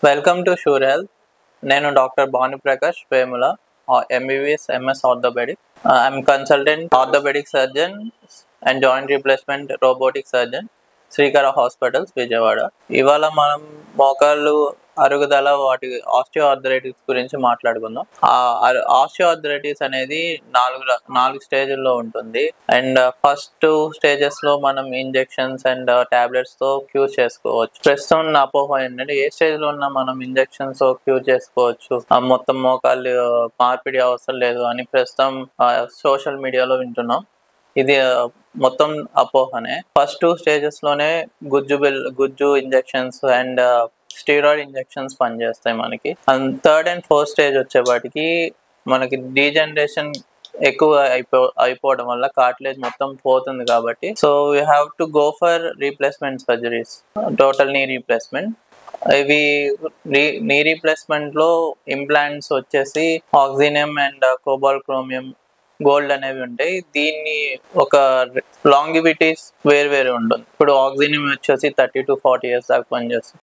Welcome to Sure Health. నేను doctor Bhanuprakash Vemula, MBBS MS orthopaedic. I'm consultant orthopaedic surgeon and joint replacement robotic surgeon, Srikara hospitals, Vijayawada. ఇవాళ మనం మోకాళ్ళు అరుగుదల, వాటి ఆస్టియోఆర్థరైటిస్ గురించి మాట్లాడుకుందాం. ఆస్టియోఆర్థరైటిస్ అనేది నాలుగు స్టేజ్ల్లో ఉంటుంది. అండ్ ఫస్ట్ స్టేజెస్ లో మనం ఇంజెక్షన్స్ అండ్ టాబ్లెట్స్ తో క్యూర్ చేసుకోవచ్చు. ప్రస్తుతం ఉన్న అపోహ ఏంటంటే, ఏ స్టేజ్ లో ఉన్నా మనం ఇంజెక్షన్స్ తో క్యూర్ చేసుకోవచ్చు, మొత్తం మోకాళ్ళు మార్పిడి అవసరం లేదు అని ప్రస్తుతం సోషల్ మీడియాలో వింటున్నాం. ఇది మొత్తం అపోహనే. ఫస్ట్ 2 స్టేజెస్ లోనే గుజ్జు ఇంజెక్షన్స్ అండ్ స్టీరాయిడ్ ఇంజెక్షన్స్ పనిచేస్తాయి మనకి. And third and fourth stage వచ్చేపాటికి మనకి డీజనరేషన్ ఎక్కువ అయిపోవడం వల్ల కార్టిలేజ్ మొత్తం పోతుంది. కాబట్టి so we have to go for replacement surgeries, total knee replacement. ఇవి నీ రీప్లేస్మెంట్ లో ఇంప్లాంట్స్ వచ్చేసి ఆక్సినియం అండ్ కోబాల్ట్ క్రోమియం గోల్డ్ అనేవి ఉంటాయి. దీన్ని ఒక లాంగివిటీస్ వేరు ఉంటుంది. ఇప్పుడు ఆక్సినియం వచ్చేసి 30 to 40 years దాకా పనిచేస్తుంది.